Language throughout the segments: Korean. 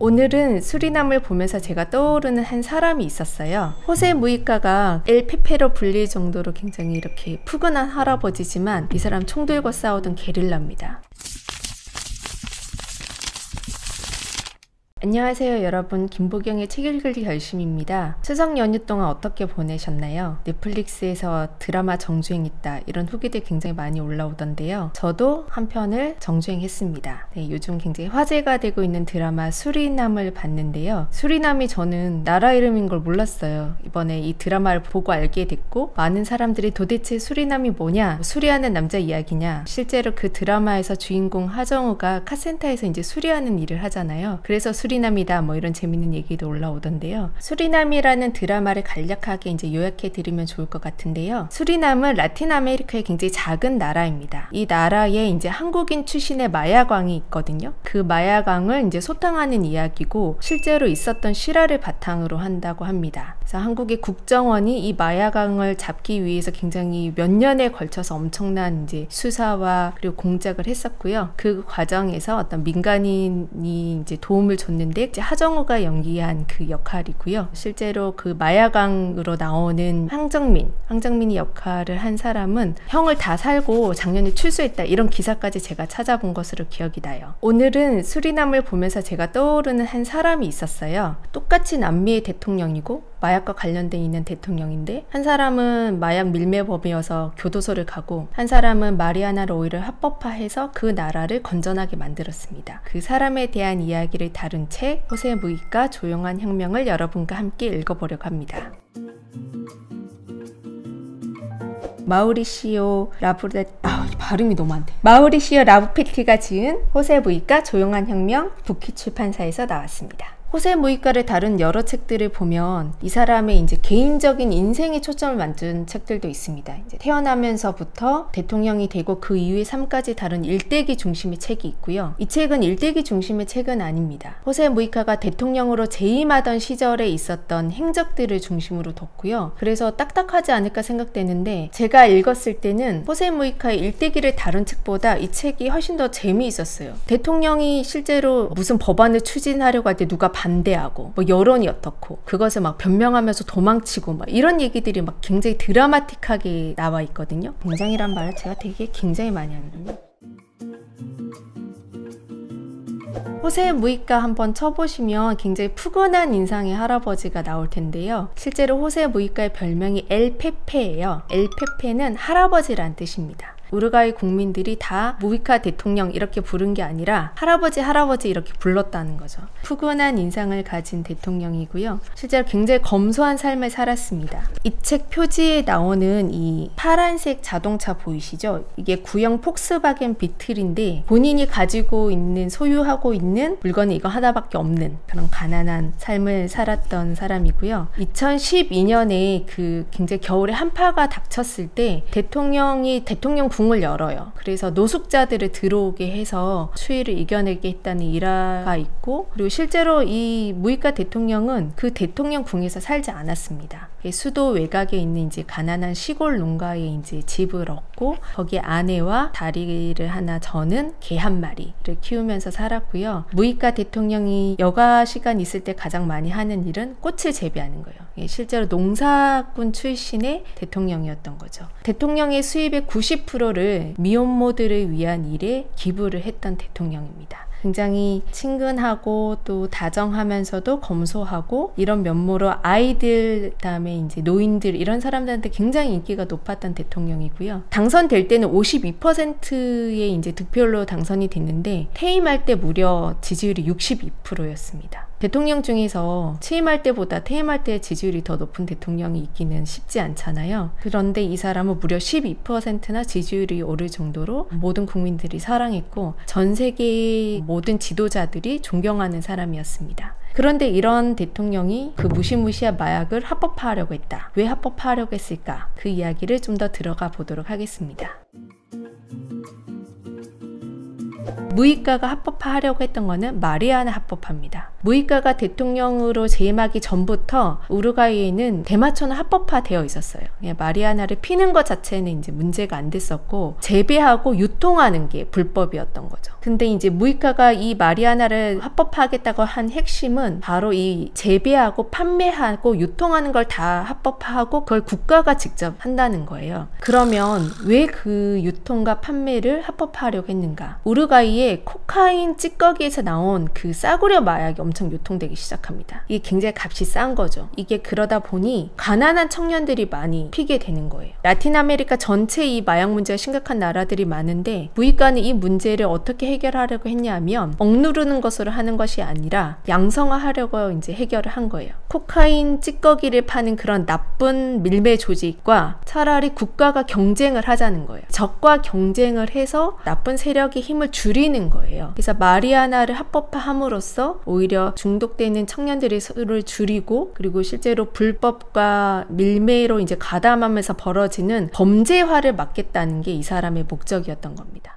오늘은 수리남을 보면서 제가 떠오르는 한 사람이 있었어요. 호세 무이카가 엘 페페로 불릴 정도로 굉장히 이렇게 푸근한 할아버지지만 이 사람 총 들고 싸우던 게릴라입니다. 안녕하세요 여러분, 김보경의 책 읽기 결심입니다. 추석 연휴 동안 어떻게 보내셨나요? 넷플릭스에서 드라마 정주행했다 이런 후기들 굉장히 많이 올라오던데요. 저도 한 편을 정주행했습니다. 네, 요즘 굉장히 화제가 되고 있는 드라마 수리남을 봤는데요. 수리남이 저는 나라 이름인 걸 몰랐어요. 이번에 이 드라마를 보고 알게 됐고, 많은 사람들이 도대체 수리남이 뭐냐, 수리하는 남자 이야기냐, 실제로 그 드라마에서 주인공 하정우가 카센터에서 이제 수리하는 일을 하잖아요. 그래서 수리남이다 뭐 이런 재밌는 얘기도 올라오던데요. 수리남이라는 드라마를 간략하게 이제 요약해 드리면 좋을 것 같은데요. 수리남은 라틴 아메리카의 굉장히 작은 나라입니다. 이 나라에 이제 한국인 출신의 마야광이 있거든요. 그 마야광을 이제 소탕하는 이야기고, 실제로 있었던 실화를 바탕으로 한다고 합니다. 그래서 한국의 국정원이 이 마야광을 잡기 위해서 굉장히 몇 년에 걸쳐서 엄청난 이제 수사와 그리고 공작을 했었고요. 그 과정에서 어떤 민간인이 이제 도움을 줬는데 이제 하정우가 연기한 그 역할이고요. 실제로 그 마야광으로 나오는 황정민이 역할을 한 사람은 형을 다 살고 작년에 출소했다 이런 기사까지 제가 찾아본 것으로 기억이 나요. 오늘은 수리남을 보면서 제가 떠오르는 한 사람이 있었어요. 똑같이 남미의 대통령이고 마약과 관련돼 있는 대통령인데, 한 사람은 마약 밀매범이어서 교도소를 가고, 한 사람은 마리아나 로이를 합법화해서 그 나라를 건전하게 만들었습니다. 그 사람에 대한 이야기를 다룬 책 호세 무이카 조용한 혁명을 여러분과 함께 읽어보려고 합니다. 마우리시오 라부페티가 지은 호세 무이카 조용한 혁명, 부키 출판사에서 나왔습니다. 호세 무이카를 다룬 여러 책들을 보면 이 사람의 이제 개인적인 인생에 초점을 맞춘 책들도 있습니다. 이제 태어나면서부터 대통령이 되고 그 이후의 삶까지 다룬 일대기 중심의 책이 있고요. 이 책은 일대기 중심의 책은 아닙니다. 호세 무이카가 대통령으로 재임하던 시절에 있었던 행적들을 중심으로 뒀고요. 그래서 딱딱하지 않을까 생각되는데, 제가 읽었을 때는 호세 무이카의 일대기를 다룬 책보다 이 책이 훨씬 더 재미있었어요. 대통령이 실제로 무슨 법안을 추진하려고 할 때 누가 반대하고, 뭐 여론이 어떻고, 그것을 막 변명하면서 도망치고, 막 이런 얘기들이 막 굉장히 드라마틱하게 나와 있거든요. 굉장히란 말을 제가 되게 굉장히 많이 하거든요. 호세 무이카 한번 쳐보시면 굉장히 푸근한 인상의 할아버지가 나올 텐데요. 실제로 호세 무이카의 별명이 엘 페페예요. 엘 페페는 할아버지란 뜻입니다. 우루과이 국민들이 다 무이카 대통령 이렇게 부른 게 아니라 할아버지 이렇게 불렀다는 거죠. 푸근한 인상을 가진 대통령이고요. 실제로 굉장히 검소한 삶을 살았습니다. 이 책 표지에 나오는 이 파란색 자동차 보이시죠? 이게 구형 폭스바겐 비틀인데, 본인이 가지고 있는, 소유하고 있는 물건이 이거 하나밖에 없는 그런 가난한 삶을 살았던 사람이고요. 2012년에 그 굉장히 겨울에 한파가 닥쳤을 때 대통령이 대통령 궁을 열어요. 그래서 노숙자들을 들어오게 해서 추위를 이겨내게 했다는 일화가 있고, 그리고 실제로 이 무이카 대통령은 그 대통령 궁에서 살지 않았습니다. 수도 외곽에 있는 이제 가난한 시골 농가에 이제 집을 얻고, 거기에 아내와 다리를 하나 저는 개 한 마리를 키우면서 살았고요. 무이카 대통령이 여가 시간 있을 때 가장 많이 하는 일은 꽃을 재배하는 거예요. 실제로 농사꾼 출신의 대통령이었던 거죠. 대통령의 수입의 90%를 미혼모들을 위한 일에 기부를 했던 대통령입니다. 굉장히 친근하고 또 다정하면서도 검소하고, 이런 면모로 아이들, 그다음에 이제 노인들, 이런 사람들한테 굉장히 인기가 높았던 대통령이고요. 당선될 때는 52%의 이제 득표로 당선이 됐는데, 퇴임할 때 무려 지지율이 62%였습니다. 대통령 중에서 취임할 때보다 퇴임할 때 지지율이 더 높은 대통령이 있기는 쉽지 않잖아요. 그런데 이 사람은 무려 12%나 지지율이 오를 정도로 모든 국민들이 사랑했고, 전 세계의 모든 지도자들이 존경하는 사람이었습니다. 그런데 이런 대통령이 그 무시무시한 마약을 합법화하려고 했다. 왜 합법화하려고 했을까? 그 이야기를 좀 더 들어가 보도록 하겠습니다. 무이카가 합법화하려고 했던 거는 마리아나 합법화입니다. 무이카가 대통령으로 재임하기 전부터 우루과이에는 대마초는 합법화되어 있었어요. 마리아나를 피는 것 자체는 이제 문제가 안 됐었고 재배하고 유통하는 게 불법이었던 거죠. 근데 이제 무이카가 이 마리아나를 합법화하겠다고 한 핵심은 바로 이 재배하고 판매하고 유통하는 걸 다 합법화하고 그걸 국가가 직접 한다는 거예요. 그러면 왜 그 유통과 판매를 합법화하려고 했는가? 우루과이에 코카인 찌꺼기에서 나온 그 싸구려 마약이 엄청 유통되기 시작합니다. 이게 굉장히 값이 싼 거죠. 이게 그러다 보니 가난한 청년들이 많이 피게 되는 거예요. 라틴 아메리카 전체 이 마약 문제가 심각한 나라들이 많은데 무이카는 이 문제를 어떻게 해결하려고 했냐면 억누르는 것으로 하는 것이 아니라 양성화하려고 이제 해결을 한 거예요. 코카인 찌꺼기를 파는 그런 나쁜 밀매 조직과 차라리 국가가 경쟁을 하자는 거예요. 적과 경쟁을 해서 나쁜 세력의 힘을 줄이는 거예요. 그래서 마리아나를 합법화함으로써 오히려 중독되는 청년들의 수를 줄이고 그리고 실제로 불법과 밀매로 이제 가담하면서 벌어지는 범죄화를 막겠다는 게 이 사람의 목적이었던 겁니다.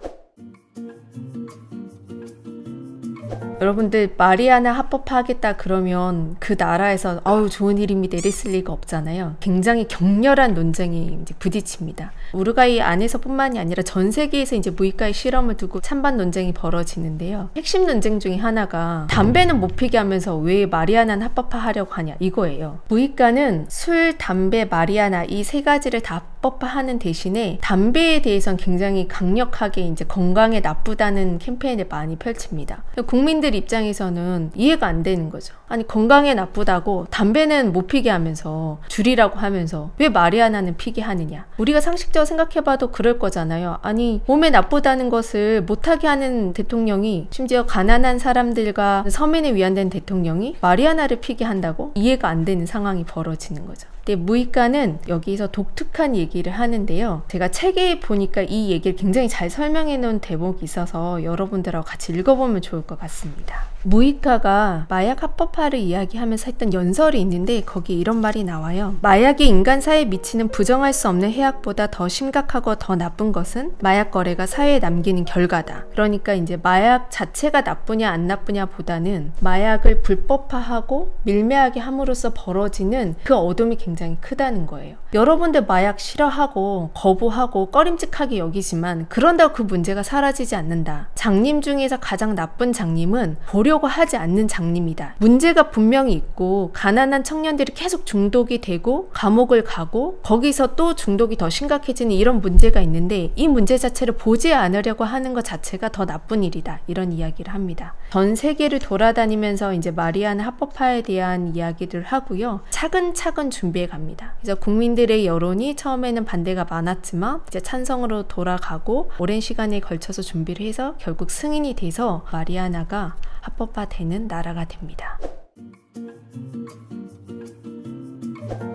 여러분들 마리아나 합법화하겠다 그러면 그 나라에서 아우 좋은 일입니다 이랬을 리가 없잖아요. 굉장히 격렬한 논쟁이 이제 부딪힙니다. 우루과이 안에서뿐만이 아니라 전 세계에서 이제 무이카의 실험을 두고 찬반 논쟁이 벌어지는데요. 핵심 논쟁 중에 하나가 담배는 못 피게 하면서 왜 마리아나는 합법화하려고 하냐 이거예요. 무이카는 술, 담배, 마리아나 이 세 가지를 다 합법화하는 대신에 담배에 대해서는 굉장히 강력하게 이제 건강에 나쁘다는 캠페인을 많이 펼칩니다. 국민들 입장에서는 이해가 안 되는 거죠. 아니 건강에 나쁘다고 담배는 못 피게 하면서 줄이라고 하면서 왜 마리아나는 피게 하느냐. 우리가 상식적으로 생각해봐도 그럴 거잖아요. 아니 몸에 나쁘다는 것을 못하게 하는 대통령이 심지어 가난한 사람들과 서민을 위한된 대통령이 마리아나를 피게 한다고? 이해가 안 되는 상황이 벌어지는 거죠. 근데 무이카는 여기서 독특한 얘기를 하는데요. 제가 책에 보니까 이 얘기를 굉장히 잘 설명해 놓은 대목이 있어서 여러분들하고 같이 읽어보면 좋을 것 같습니다. 무이카가 마약 합법화를 이야기하면서 했던 연설이 있는데 거기에 이런 말이 나와요. 마약이 인간 사회에 미치는 부정할 수 없는 해악보다 더 심각하고 더 나쁜 것은 마약 거래가 사회에 남기는 결과다. 그러니까 이제 마약 자체가 나쁘냐 안 나쁘냐 보다는 마약을 불법화하고 밀매하게 함으로써 벌어지는 그 어둠이 굉장히 크다는 거예요. 여러분들 마약 싫어하고 거부하고 꺼림칙하게 여기지만 그런다고 그 문제가 사라지지 않는다. 장님 중에서 가장 나쁜 장님은 보려고 하지 않는 장님이다. 문제가 분명히 있고 가난한 청년들이 계속 중독이 되고 감옥을 가고 거기서 또 중독이 더 심각해지는 이런 문제가 있는데 이 문제 자체를 보지 않으려고 하는 것 자체가 더 나쁜 일이다. 이런 이야기를 합니다. 전 세계를 돌아다니면서 이제 마리아나 합법화에 대한 이야기를 하고요. 차근차근 준비해 갑니다. 그래서 국민들의 여론이 처음에는 반대가 많았지만 이제 찬성으로 돌아가고 오랜 시간에 걸쳐서 준비를 해서 결국 승인이 돼서 마리아나가 합법화되는 나라가 됩니다.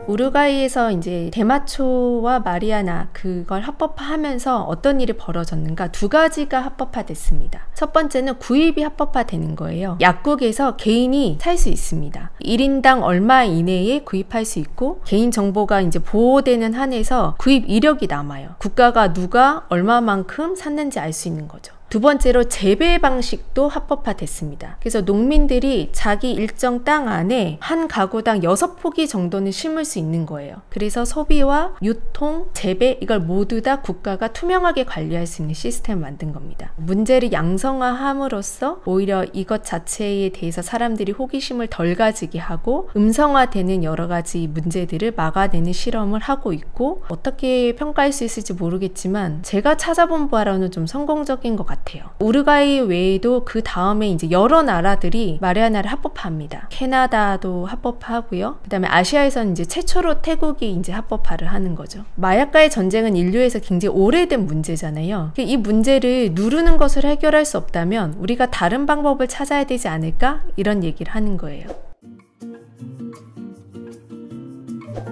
우루과이에서 이제 대마초와 마리아나 그걸 합법화하면서 어떤 일이 벌어졌는가 두 가지가 합법화됐습니다. 첫 번째는 구입이 합법화되는 거예요. 약국에서 개인이 살 수 있습니다. 1인당 얼마 이내에 구입할 수 있고 개인 정보가 이제 보호되는 한에서 구입 이력이 남아요. 국가가 누가 얼마만큼 샀는지 알 수 있는 거죠. 두 번째로 재배 방식도 합법화됐습니다. 그래서 농민들이 자기 일정 땅 안에 한 가구당 6포기 정도는 심을 수 있는 거예요. 그래서 소비와 유통, 재배 이걸 모두 다 국가가 투명하게 관리할 수 있는 시스템을 만든 겁니다. 문제를 양성화함으로써 오히려 이것 자체에 대해서 사람들이 호기심을 덜 가지게 하고 음성화되는 여러 가지 문제들을 막아내는 실험을 하고 있고 어떻게 평가할 수 있을지 모르겠지만 제가 찾아본 바로는 좀 성공적인 것 같아요. 우루과이 외에도 그 다음에 이제 여러 나라들이 마리아나를 합법화합니다. 캐나다도 합법화하고요. 그 다음에 아시아에서는 이제 최초로 태국이 이제 합법화를 하는 거죠. 마약과의 전쟁은 인류에서 굉장히 오래된 문제잖아요. 이 문제를 누르는 것을 해결할 수 없다면 우리가 다른 방법을 찾아야 되지 않을까? 이런 얘기를 하는 거예요.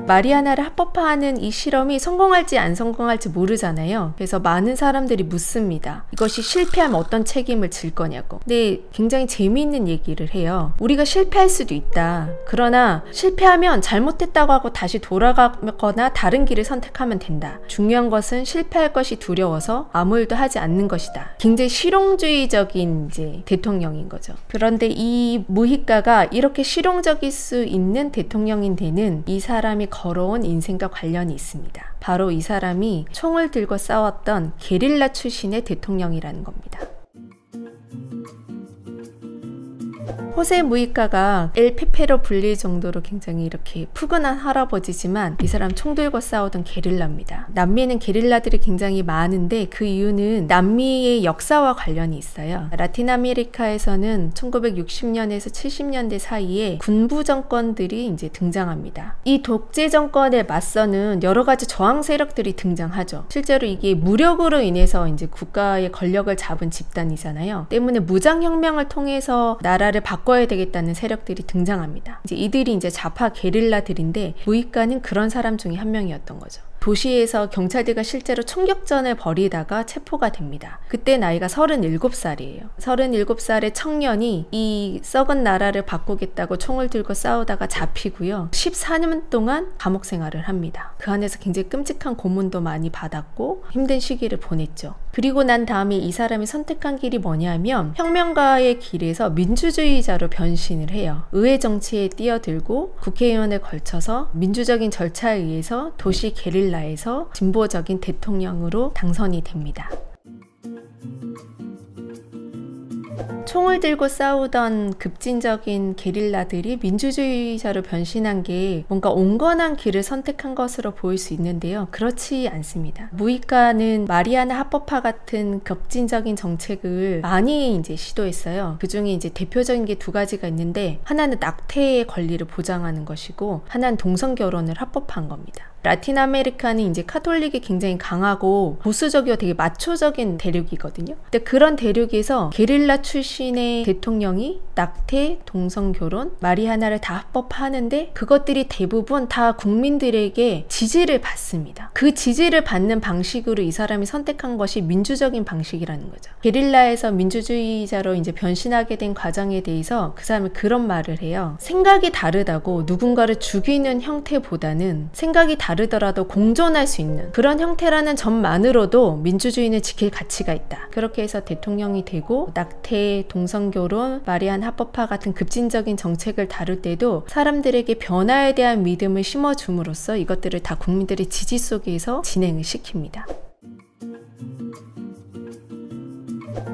마리아나를 합법화하는 이 실험이 성공할지 안 성공할지 모르잖아요. 그래서 많은 사람들이 묻습니다. 이것이 실패하면 어떤 책임을 질 거냐고. 근데 굉장히 재미있는 얘기를 해요. 우리가 실패할 수도 있다. 그러나 실패하면 잘못했다고 하고 다시 돌아가거나 다른 길을 선택하면 된다. 중요한 것은 실패할 것이 두려워서 아무 일도 하지 않는 것이다. 굉장히 실용주의적인 이제 대통령인 거죠. 그런데 이 무히카가 이렇게 실용적일 수 있는 대통령인 데는 이 사람이 걸어온 인생과 관련이 있습니다. 바로 이 사람이 총을 들고 싸웠던 게릴라 출신의 대통령이라는 겁니다. 호세 무히카가 엘 페페로 불릴 정도로 굉장히 이렇게 푸근한 할아버지지만 이 사람 총 들고 싸우던 게릴라입니다. 남미에는 게릴라들이 굉장히 많은데 그 이유는 남미의 역사와 관련이 있어요. 라틴 아메리카에서는 1960년에서 70년대 사이에 군부 정권들이 이제 등장합니다. 이 독재 정권에 맞서는 여러 가지 저항 세력들이 등장하죠. 실제로 이게 무력으로 인해서 이제 국가의 권력을 잡은 집단이잖아요. 때문에 무장혁명을 통해서 나라를 바꿔야 되겠다는 세력들이 등장합니다. 이들이 이제 좌파 게릴라들인데 무히카는 그런 사람 중에 한 명이었던 거죠. 도시에서 경찰들과 실제로 총격전을 벌이다가 체포가 됩니다. 그때 나이가 37살이에요. 37살의 청년이 이 썩은 나라를 바꾸겠다고 총을 들고 싸우다가 잡히고요. 14년 동안 감옥 생활을 합니다. 그 안에서 굉장히 끔찍한 고문도 많이 받았고 힘든 시기를 보냈죠. 그리고 난 다음에 이 사람이 선택한 길이 뭐냐면 혁명가의 길에서 민주주의자로 변신을 해요. 의회 정치에 뛰어들고 국회의원에 걸쳐서 민주적인 절차에 의해서 도시 게릴라에서 진보적인 대통령으로 당선이 됩니다. 총을 들고 싸우던 급진적인 게릴라들이 민주주의자로 변신한 게 뭔가 온건한 길을 선택한 것으로 보일 수 있는데요. 그렇지 않습니다. 무히카는 마리아나 합법화 같은 급진적인 정책을 많이 이제 시도했어요. 그 중에 이제 대표적인 게 두 가지가 있는데 하나는 낙태의 권리를 보장하는 것이고 하나는 동성 결혼을 합법화한 겁니다. 라틴 아메리카는 이제 카톨릭이 굉장히 강하고 보수적이고 되게 마초적인 대륙이거든요. 근데 그런 대륙에서 게릴라 출신의 대통령이 낙태, 동성결혼, 마리아나를 다 합법화하는데 그것들이 대부분 다 국민들에게 지지를 받습니다. 그 지지를 받는 방식으로 이 사람이 선택한 것이 민주적인 방식이라는 거죠. 게릴라에서 민주주의자로 이제 변신하게 된 과정에 대해서 그 사람이 그런 말을 해요. 생각이 다르다고 누군가를 죽이는 형태보다는 생각이 다르더라도 공존할 수 있는 그런 형태라는 점만으로도 민주주의는 지킬 가치가 있다. 그렇게 해서 대통령이 되고 낙태, 동성결혼, 마리아나 합법화 같은 급진적인 정책을 다룰 때도 사람들에게 변화에 대한 믿음을 심어줌으로써 이것들을 다 국민들의 지지 속에서 진행을 시킵니다.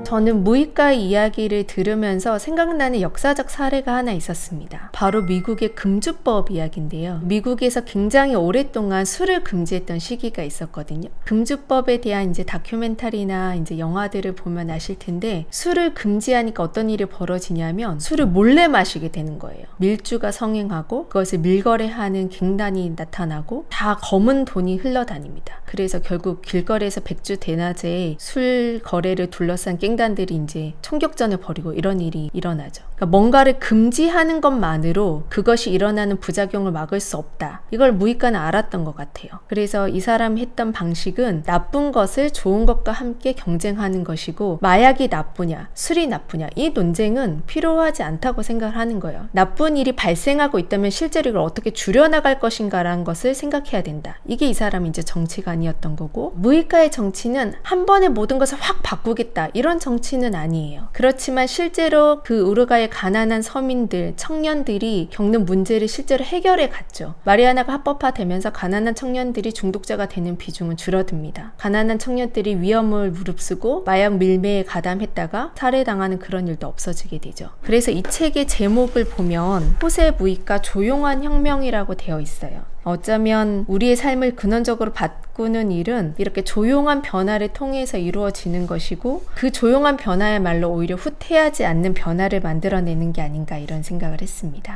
저는 무히카의 이야기를 들으면서 생각나는 역사적 사례가 하나 있었습니다. 바로 미국의 금주법 이야기인데요. 미국에서 굉장히 오랫동안 술을 금지했던 시기가 있었거든요. 금주법에 대한 이제 다큐멘터리나 이제 영화들을 보면 아실 텐데 술을 금지하니까 어떤 일이 벌어지냐면 술을 몰래 마시게 되는 거예요. 밀주가 성행하고 그것을 밀거래하는 갱단이 나타나고 다 검은 돈이 흘러다닙니다. 그래서 결국 길거리에서 백주 대낮에 술 거래를 둘러싼 갱단들이 이제 총격전을 벌이고 이런 일이 일어나죠. 그러니까 뭔가를 금지하는 것만으로 그것이 일어나는 부작용을 막을 수 없다. 이걸 무히카는 알았던 것 같아요. 그래서 이 사람이 했던 방식은 나쁜 것을 좋은 것과 함께 경쟁하는 것이고 마약이 나쁘냐 술이 나쁘냐 이 논쟁은 필요하지 않다고 생각을 하는 거예요. 나쁜 일이 발생하고 있다면 실제로 이걸 어떻게 줄여나갈 것인가라는 것을 생각해야 된다. 이게 이 사람이 이제 정치관이었던 거고 무히카의 정치는 한 번에 모든 것을 확 바꾸겠다 이런 정치는 아니에요. 그렇지만 실제로 그 우루과이의 가난한 서민들, 청년들이 겪는 문제를 실제로 해결해 갔죠. 마리아나가 합법화되면서 가난한 청년들이 중독자가 되는 비중은 줄어듭니다. 가난한 청년들이 위험을 무릅쓰고 마약 밀매에 가담했다가 살해당하는 그런 일도 없어지게 되죠. 그래서 이 책의 제목을 보면 호세 무히카 조용한 혁명이라고 되어 있어요. 어쩌면 우리의 삶을 근원적으로 바꾸는 일은 이렇게 조용한 변화를 통해서 이루어지는 것이고 그 조용한 변화야말로 오히려 후퇴하지 않는 변화를 만들어내는 게 아닌가 이런 생각을 했습니다.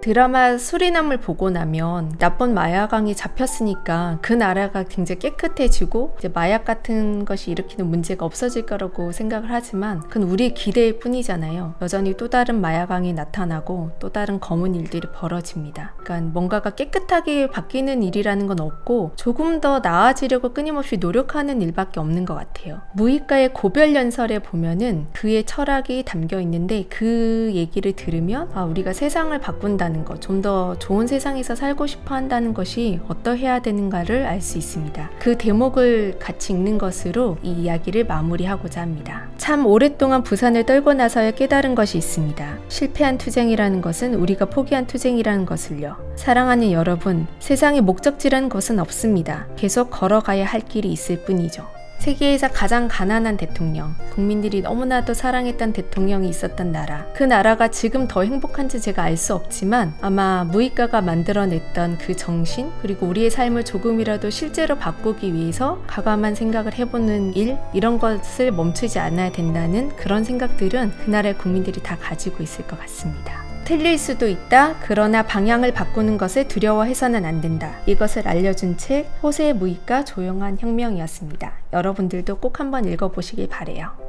드라마 수리남을 보고 나면 나쁜 마약왕이 잡혔으니까 그 나라가 굉장히 깨끗해지고 이제 마약 같은 것이 일으키는 문제가 없어질 거라고 생각을 하지만 그건 우리의 기대일 뿐이잖아요. 여전히 또 다른 마약왕이 나타나고 또 다른 검은 일들이 벌어집니다. 그러니까 뭔가가 깨끗하게 바뀌는 일이라는 건 없고 조금 더 나아지려고 끊임없이 노력하는 일밖에 없는 것 같아요. 무이카의 고별연설에 보면은 그의 철학이 담겨 있는데 그 얘기를 들으면 우리가 세상을 바꾼다는 것, 좀 더 좋은 세상에서 살고 싶어 한다는 것이 어떠해야 되는가를 알 수 있습니다. 그 대목을 같이 읽는 것으로 이 이야기를 마무리하고자 합니다. 참 오랫동안 부산을 떨고 나서야 깨달은 것이 있습니다. 실패한 투쟁이라는 것은 우리가 포기한 투쟁이라는 것을요. 사랑하는 여러분, 세상에 목적지라는 것은 없습니다. 계속 걸어가야 할 길이 있을 뿐이죠. 세계에서 가장 가난한 대통령, 국민들이 너무나도 사랑했던 대통령이 있었던 나라, 그 나라가 지금 더 행복한지 제가 알 수 없지만 아마 무이카가 만들어냈던 그 정신, 그리고 우리의 삶을 조금이라도 실제로 바꾸기 위해서 과감한 생각을 해보는 일, 이런 것을 멈추지 않아야 된다는 그런 생각들은 그 나라의 국민들이 다 가지고 있을 것 같습니다. 틀릴 수도 있다. 그러나 방향을 바꾸는 것을 두려워해서는 안 된다. 이것을 알려준 책 호세 무이카 조용한 혁명이었습니다. 여러분들도 꼭 한번 읽어보시길 바래요.